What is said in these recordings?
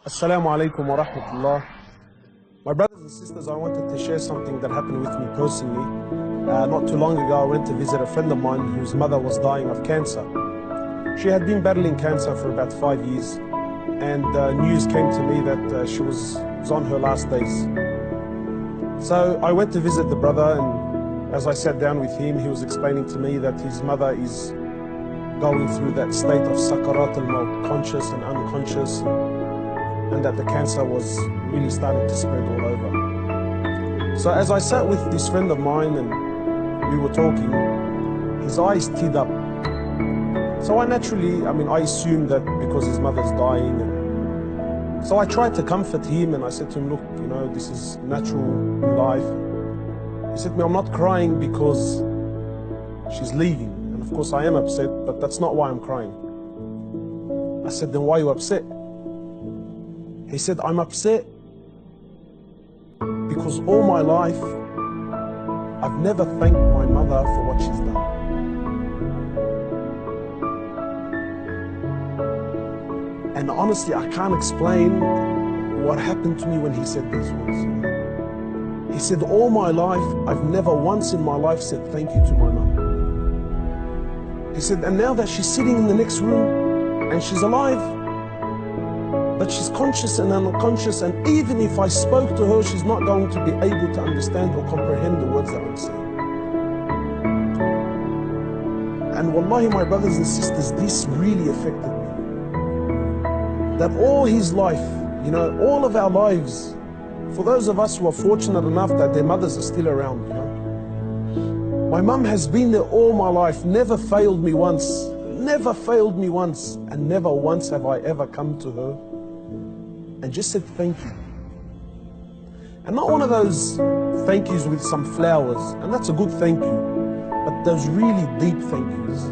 Assalamu alaikum wa rahmatullah. My brothers and sisters, I wanted to share something that happened with me personally. Not too long ago, I went to visit a friend of mine whose mother was dying of cancer. She had been battling cancer for about 5 years, and news came to me that she was on her last days. So I went to visit the brother, and as I sat down with him, he was explaining to me that his mother is going through that state of sakarat al-maut, conscious and unconscious, and that the cancer was really starting to spread all over. So as I sat with this friend of mine and we were talking, his eyes teared up. So I assumed that because his mother's dying. And so I tried to comfort him and I said to him, look, this is natural in life. He said to me, I'm not crying because she's leaving. And of course I am upset, but that's not why I'm crying. I said, then why are you upset? He said, I'm upset because all my life, I've never thanked my mother for what she's done. And honestly, I can't explain what happened to me when he said these words. He said, all my life, I've never once in my life said thank you to my mom. He said, and now that she's sitting in the next room and she's alive, but she's conscious and unconscious, and even if I spoke to her, she's not going to be able to understand or comprehend the words that I'm saying. And wallahi, my brothers and sisters, this really affected me. That all his life, all of our lives, for those of us who are fortunate enough that their mothers are still around, my mum has been there all my life, never failed me once, and never once have I ever come to her and just said thank you. And not one of those thank yous with some flowers, and that's a good thank you, but those really deep thank yous.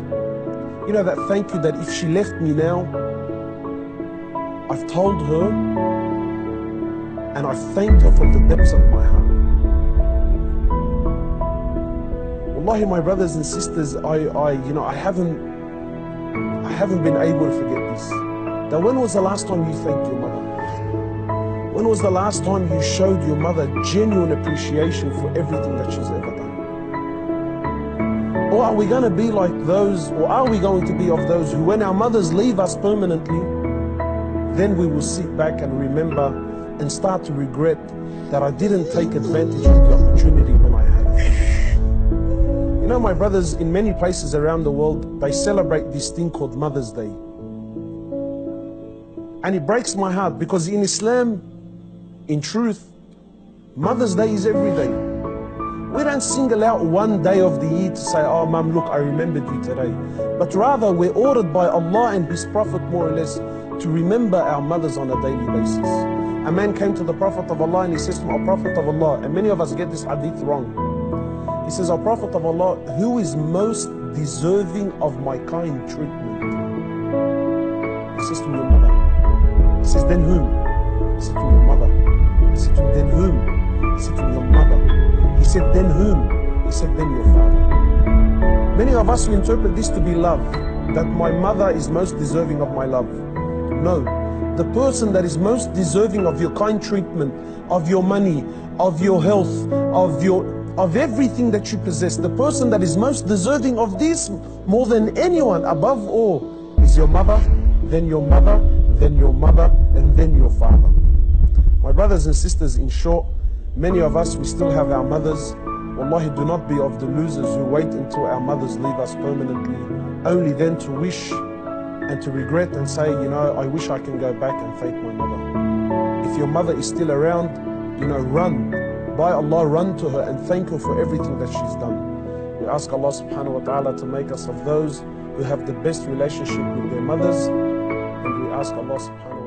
That thank you that if she left me now, I've told her and I've thanked her from the depths of my heart. Wallahi, my brothers and sisters, I haven't been able to forget this. That when was the last time you thanked your mother? When was the last time you showed your mother genuine appreciation for everything that she's ever done? Or are we going to be like those, or are we going to be of those who, when our mothers leave us permanently, then we will sit back and remember and start to regret that I didn't take advantage of the opportunity when I had it? My brothers, in many places around the world, they celebrate this thing called Mother's Day. And it breaks my heart because in Islam, in truth, Mother's Day is every day. We don't single out one day of the year to say, oh mum, look, I remembered you today. But rather, we're ordered by Allah and His Prophet more or less to remember our mothers on a daily basis. A man came to the Prophet of Allah and he says to him, O Prophet of Allah, and many of us get this hadith wrong. He says, O Prophet of Allah, who is most deserving of my kind treatment? He says to me, your mother. He says, then whom? He said, to your mother. He said to him, then whom? He said, to your mother. He said, then whom? He said, then your father. Many of us will interpret this to be love, that my mother is most deserving of my love. No, the person that is most deserving of your kind treatment, of your money, of your health, of everything that you possess, the person that is most deserving of this more than anyone, above all, is your mother, then your mother, then your mother, and then your father. My brothers and sisters, in short, many of us, we still have our mothers. Wallahi, do not be of the losers who wait until our mothers leave us permanently, only then to wish and to regret and say, I wish I can go back and thank my mother. If your mother is still around, run. By Allah, run to her and thank her for everything that she's done. We ask Allah subhanahu wa ta'ala to make us of those who have the best relationship with their mothers, and we ask Allah subhanahu